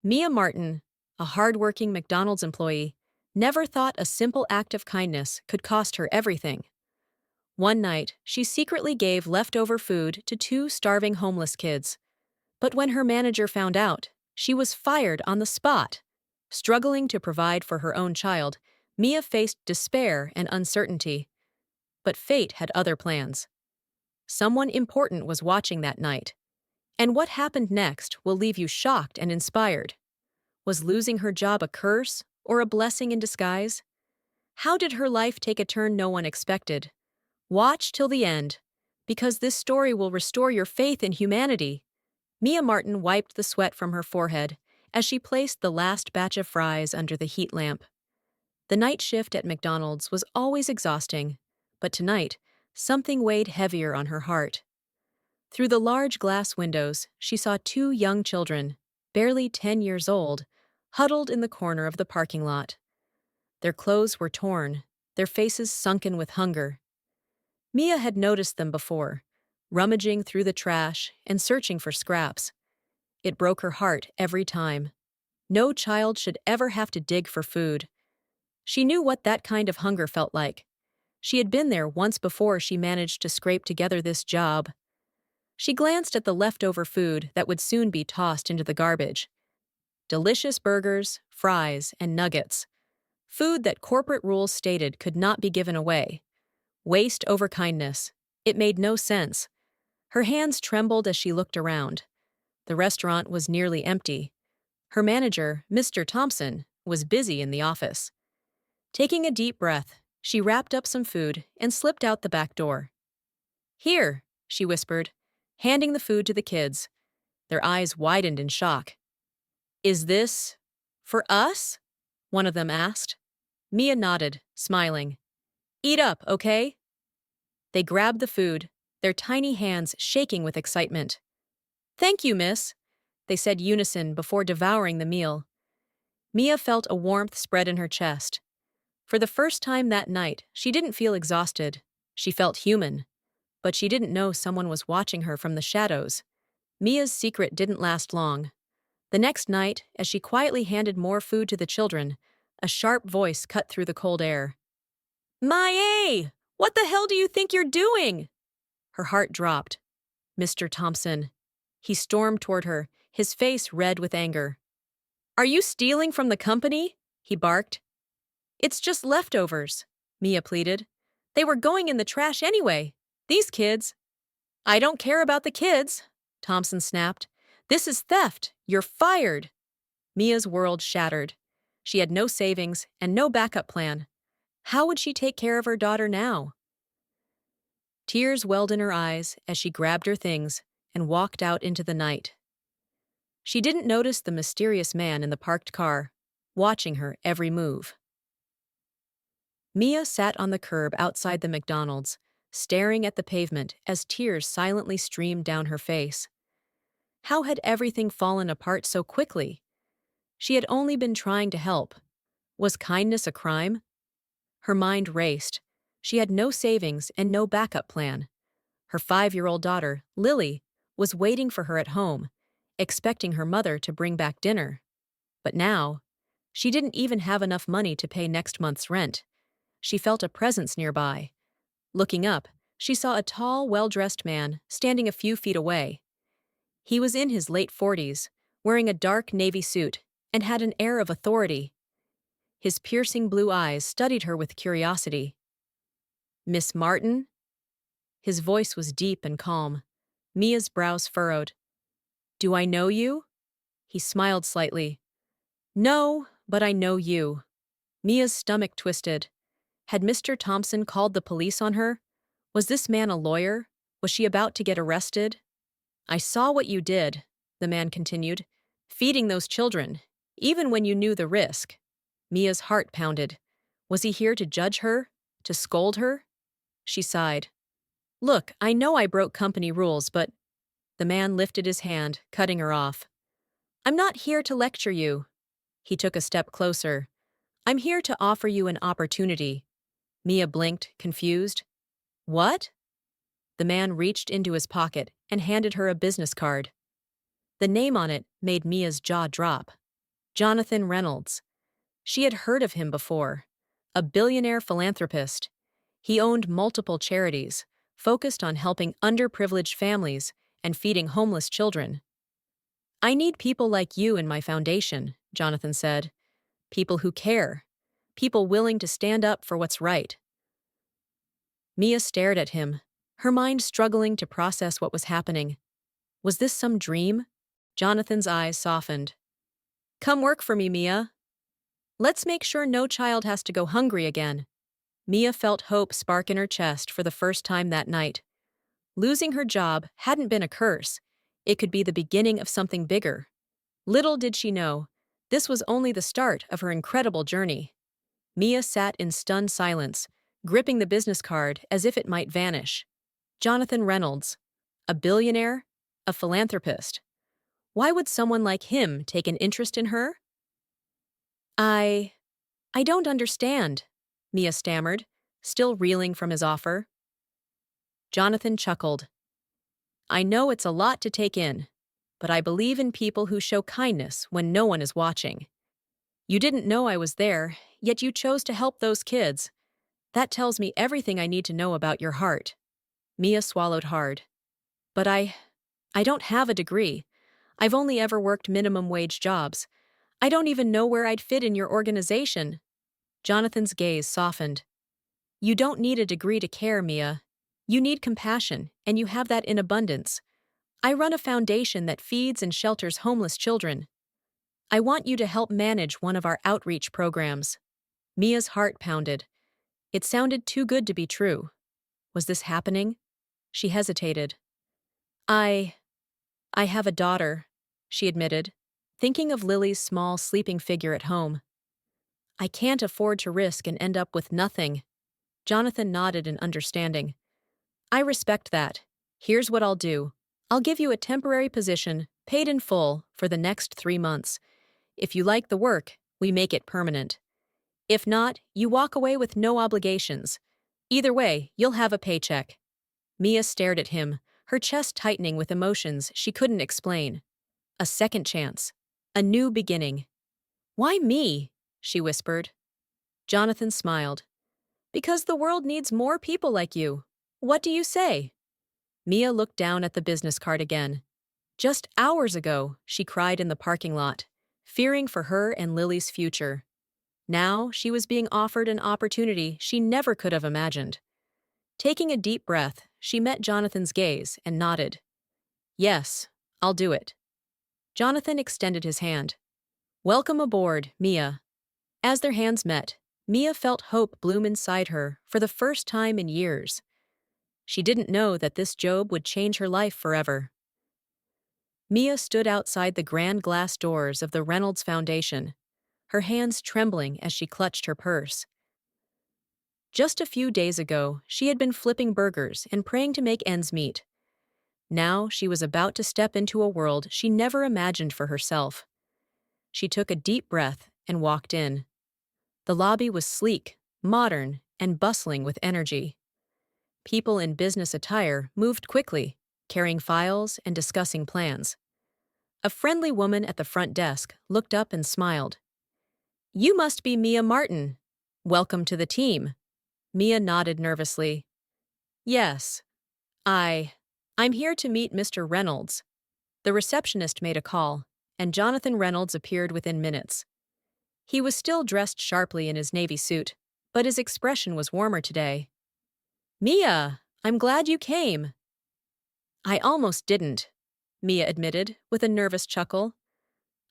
Mia Martin, a hardworking McDonald's employee, never thought a simple act of kindness could cost her everything. One night, she secretly gave leftover food to two starving homeless kids. But when her manager found out, she was fired on the spot. Struggling to provide for her own child, Mia faced despair and uncertainty. But fate had other plans. Someone important was watching that night. And what happened next will leave you shocked and inspired. Was losing her job a curse or a blessing in disguise? How did her life take a turn no one expected? Watch till the end, because this story will restore your faith in humanity. Mia Martin wiped the sweat from her forehead as she placed the last batch of fries under the heat lamp. The night shift at McDonald's was always exhausting, but tonight, something weighed heavier on her heart. Through the large glass windows, she saw two young children, barely 10 years old, huddled in the corner of the parking lot. Their clothes were torn, their faces sunken with hunger. Mia had noticed them before, rummaging through the trash and searching for scraps. It broke her heart every time. No child should ever have to dig for food. She knew what that kind of hunger felt like. She had been there once before she managed to scrape together this job. She glanced at the leftover food that would soon be tossed into the garbage. Delicious burgers, fries, and nuggets. Food that corporate rules stated could not be given away. Waste over kindness. It made no sense. Her hands trembled as she looked around. The restaurant was nearly empty. Her manager, Mr. Thompson, was busy in the office. Taking a deep breath, she wrapped up some food and slipped out the back door. "Here," she whispered, handing the food to the kids. Their eyes widened in shock. "Is this for us?" one of them asked. Mia nodded, smiling. "Eat up, okay?" They grabbed the food, their tiny hands shaking with excitement. "Thank you, miss," they said unison before devouring the meal. Mia felt a warmth spread in her chest. For the first time that night, she didn't feel exhausted. She felt human. But she didn't know someone was watching her from the shadows. Mia's secret didn't last long. The next night, as she quietly handed more food to the children, a sharp voice cut through the cold air. "Mia, what the hell do you think you're doing?" Her heart dropped. "Mr. Thompson." He stormed toward her, his face red with anger. "Are you stealing from the company?" he barked. "It's just leftovers," Mia pleaded. "They were going in the trash anyway. These kids—" "I don't care about the kids," Thompson snapped. "This is theft. You're fired." Mia's world shattered. She had no savings and no backup plan. How would she take care of her daughter now? Tears welled in her eyes as she grabbed her things and walked out into the night. She didn't notice the mysterious man in the parked car, watching her every move. Mia sat on the curb outside the McDonald's, staring at the pavement as tears silently streamed down her face. How had everything fallen apart so quickly? She had only been trying to help. Was kindness a crime? Her mind raced. She had no savings and no backup plan. Her 5-year-old daughter, Lily, was waiting for her at home, expecting her mother to bring back dinner. But now, she didn't even have enough money to pay next month's rent. She felt a presence nearby. Looking up, she saw a tall, well-dressed man standing a few feet away. He was in his late 40s, wearing a dark navy suit, and had an air of authority. His piercing blue eyes studied her with curiosity. "Miss Martin?" His voice was deep and calm. Mia's brows furrowed. "Do I know you?" He smiled slightly. "No, but I know you." Mia's stomach twisted. Had Mr. Thompson called the police on her? Was this man a lawyer? Was she about to get arrested? "I saw what you did," the man continued, "feeding those children, even when you knew the risk." Mia's heart pounded. Was he here to judge her? To scold her? She sighed. "Look, I know I broke company rules, but—" The man lifted his hand, cutting her off. "I'm not here to lecture you." He took a step closer. "I'm here to offer you an opportunity." Mia blinked, confused. "What?" The man reached into his pocket and handed her a business card. The name on it made Mia's jaw drop. Jonathan Reynolds. She had heard of him before. A billionaire philanthropist. He owned multiple charities, focused on helping underprivileged families and feeding homeless children. I need people like you in my foundation, Jonathan said. People who care. People willing to stand up for what's right. Mia stared at him, her mind struggling to process what was happening. Was this some dream? Jonathan's eyes softened. Come work for me, Mia. Let's make sure no child has to go hungry again. Mia felt hope spark in her chest for the first time that night. Losing her job hadn't been a curse. It could be the beginning of something bigger. Little did she know, this was only the start of her incredible journey. Mia sat in stunned silence, gripping the business card as if it might vanish. Jonathan Reynolds. A billionaire? A philanthropist? Why would someone like him take an interest in her? I don't understand, Mia stammered, still reeling from his offer. Jonathan chuckled. I know it's a lot to take in, but I believe in people who show kindness when no one is watching. You didn't know I was there, yet you chose to help those kids. That tells me everything I need to know about your heart. Mia swallowed hard. But I don't have a degree. I've only ever worked minimum wage jobs. I don't even know where I'd fit in your organization. Jonathan's gaze softened. You don't need a degree to care, Mia. You need compassion, and you have that in abundance. I run a foundation that feeds and shelters homeless children. I want you to help manage one of our outreach programs. Mia's heart pounded. It sounded too good to be true. Was this happening? She hesitated. I have a daughter, she admitted, thinking of Lily's small sleeping figure at home. I can't afford to risk and end up with nothing. Jonathan nodded in understanding. I respect that. Here's what I'll do. I'll give you a temporary position, paid in full, for the next 3 months. If you like the work, we make it permanent. If not, you walk away with no obligations. Either way, you'll have a paycheck. Mia stared at him, her chest tightening with emotions she couldn't explain. A second chance. A new beginning. Why me? She whispered. Jonathan smiled. Because the world needs more people like you. What do you say? Mia looked down at the business card again. Just hours ago, she cried in the parking lot, fearing for her and Lily's future. Now she was being offered an opportunity she never could have imagined. Taking a deep breath, she met Jonathan's gaze and nodded. Yes, I'll do it. Jonathan extended his hand. Welcome aboard, Mia. As their hands met, Mia felt hope bloom inside her for the first time in years. She didn't know that this job would change her life forever. Mia stood outside the grand glass doors of the Reynolds Foundation, her hands trembling as she clutched her purse. Just a few days ago, she had been flipping burgers and praying to make ends meet. Now she was about to step into a world she never imagined for herself. She took a deep breath and walked in. The lobby was sleek, modern, and bustling with energy. People in business attire moved quickly, carrying files and discussing plans. A friendly woman at the front desk looked up and smiled. You must be Mia Martin. Welcome to the team. Mia nodded nervously. Yes. I'm here to meet Mr. Reynolds. The receptionist made a call, and Jonathan Reynolds appeared within minutes. He was still dressed sharply in his navy suit, but his expression was warmer today. Mia, I'm glad you came. I almost didn't, Mia admitted, with a nervous chuckle.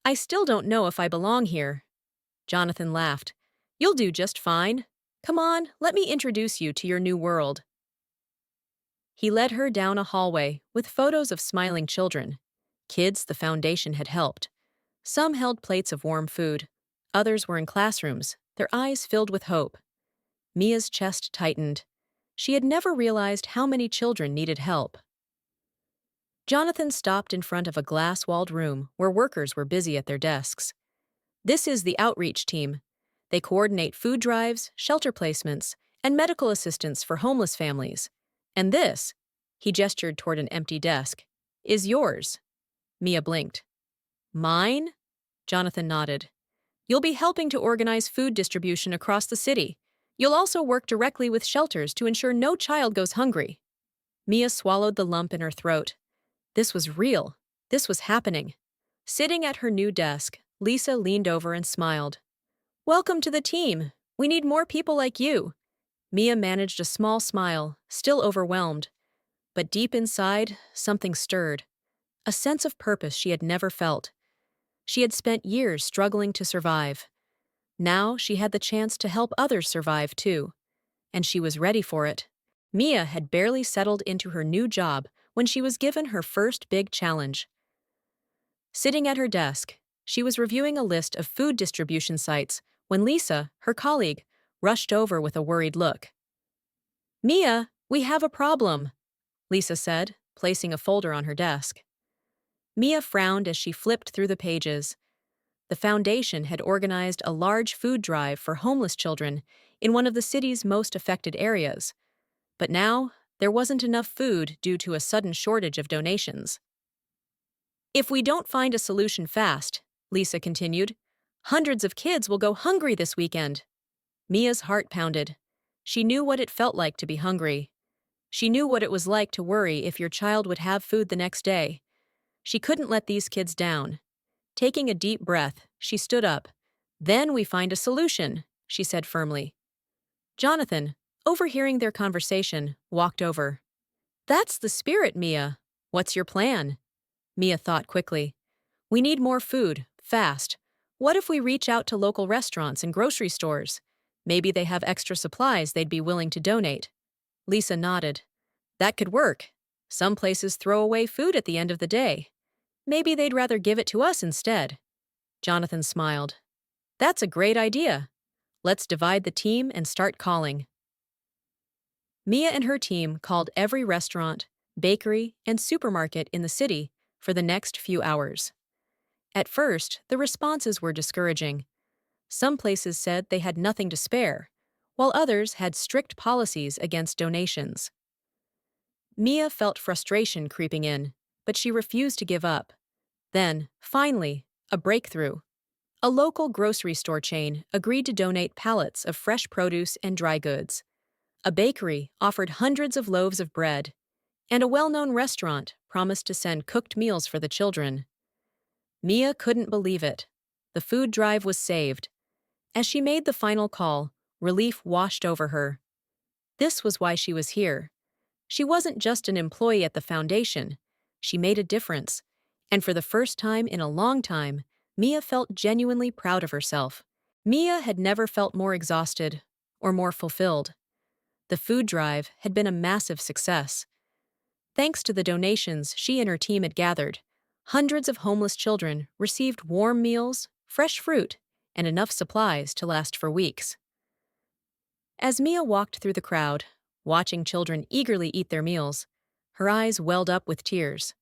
I still don't know if I belong here. Jonathan laughed. You'll do just fine. Come on, let me introduce you to your new world. He led her down a hallway with photos of smiling children, kids the foundation had helped. Some held plates of warm food. Others were in classrooms, their eyes filled with hope. Mia's chest tightened. She had never realized how many children needed help. Jonathan stopped in front of a glass-walled room where workers were busy at their desks. This is the outreach team. They coordinate food drives, shelter placements, and medical assistance for homeless families. And this, he gestured toward an empty desk, is yours. Mia blinked. Mine? Jonathan nodded. You'll be helping to organize food distribution across the city. You'll also work directly with shelters to ensure no child goes hungry. Mia swallowed the lump in her throat. This was real. This was happening. Sitting at her new desk, Lisa leaned over and smiled. Welcome to the team. We need more people like you. Mia managed a small smile, still overwhelmed. But deep inside, something stirred. A sense of purpose she had never felt. She had spent years struggling to survive. Now she had the chance to help others survive too. And she was ready for it. Mia had barely settled into her new job when she was given her first big challenge. Sitting at her desk, she was reviewing a list of food distribution sites when Lisa, her colleague, rushed over with a worried look. Mia, we have a problem, Lisa said, placing a folder on her desk. Mia frowned as she flipped through the pages. The foundation had organized a large food drive for homeless children in one of the city's most affected areas. But now, there wasn't enough food due to a sudden shortage of donations. If we don't find a solution fast, Lisa continued, hundreds of kids will go hungry this weekend. Mia's heart pounded. She knew what it felt like to be hungry. She knew what it was like to worry if your child would have food the next day. She couldn't let these kids down. Taking a deep breath, she stood up. Then we find a solution, she said firmly. Jonathan, overhearing their conversation, walked over. That's the spirit, Mia. What's your plan? Mia thought quickly. We need more food, fast. What if we reach out to local restaurants and grocery stores? Maybe they have extra supplies they'd be willing to donate. Lisa nodded. That could work. Some places throw away food at the end of the day. Maybe they'd rather give it to us instead. Jonathan smiled. That's a great idea. Let's divide the team and start calling. Mia and her team called every restaurant, bakery, and supermarket in the city for the next few hours. At first, the responses were discouraging. Some places said they had nothing to spare, while others had strict policies against donations. Mia felt frustration creeping in, but she refused to give up. Then, finally, a breakthrough. A local grocery store chain agreed to donate pallets of fresh produce and dry goods. A bakery offered hundreds of loaves of bread, and a well-known restaurant promised to send cooked meals for the children. Mia couldn't believe it. The food drive was saved. As she made the final call, relief washed over her. This was why she was here. She wasn't just an employee at the foundation. She made a difference. And for the first time in a long time, Mia felt genuinely proud of herself. Mia had never felt more exhausted or more fulfilled. The food drive had been a massive success. Thanks to the donations she and her team had gathered, hundreds of homeless children received warm meals, fresh fruit, and enough supplies to last for weeks. As Mia walked through the crowd, watching children eagerly eat their meals, her eyes welled up with tears.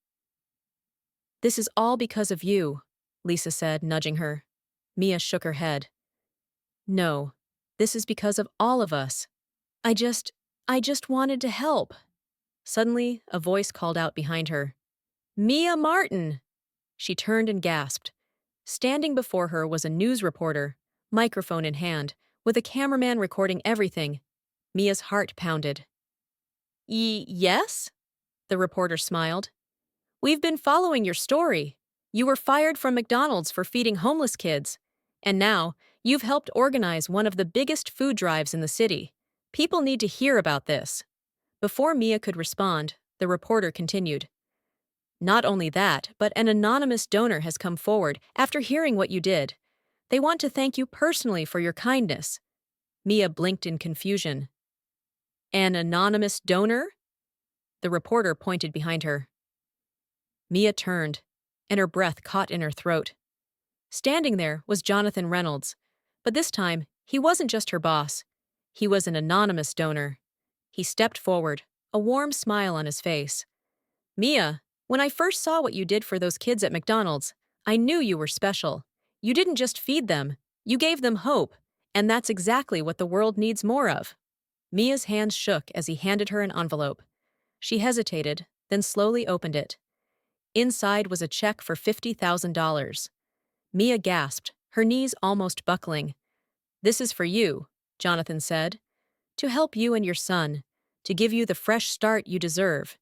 This is all because of you, Lisa said, nudging her. Mia shook her head. No, this is because of all of us. I just wanted to help. Suddenly, a voice called out behind her. Mia Martin! She turned and gasped. Standing before her was a news reporter, microphone in hand, with a cameraman recording everything. Mia's heart pounded. Yes? The reporter smiled. We've been following your story. You were fired from McDonald's for feeding homeless kids. And now, you've helped organize one of the biggest food drives in the city. People need to hear about this. Before Mia could respond, the reporter continued. Not only that, but an anonymous donor has come forward after hearing what you did. They want to thank you personally for your kindness. Mia blinked in confusion. An anonymous donor? The reporter pointed behind her. Mia turned, and her breath caught in her throat. Standing there was Jonathan Reynolds, but this time he wasn't just her boss. He was an anonymous donor. He stepped forward, a warm smile on his face. Mia, when I first saw what you did for those kids at McDonald's, I knew you were special. You didn't just feed them, you gave them hope, and that's exactly what the world needs more of. Mia's hands shook as he handed her an envelope. She hesitated, then slowly opened it. Inside was a check for $50,000. Mia gasped, her knees almost buckling. "This is for you," Jonathan said, "to help you and your son, to give you the fresh start you deserve.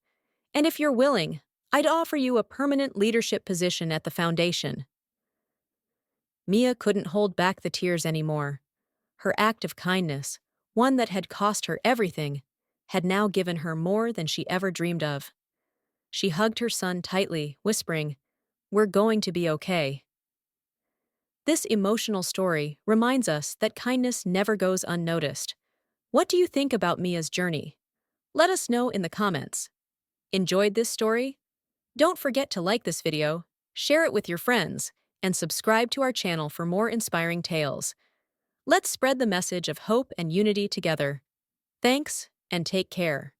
And if you're willing, I'd offer you a permanent leadership position at the foundation." Mia couldn't hold back the tears anymore. Her act of kindness, one that had cost her everything, had now given her more than she ever dreamed of. She hugged her son tightly, whispering, "We're going to be okay." This emotional story reminds us that kindness never goes unnoticed. What do you think about Mia's journey? Let us know in the comments. Enjoyed this story? Don't forget to like this video, share it with your friends, and subscribe to our channel for more inspiring tales. Let's spread the message of hope and unity together. Thanks, and take care.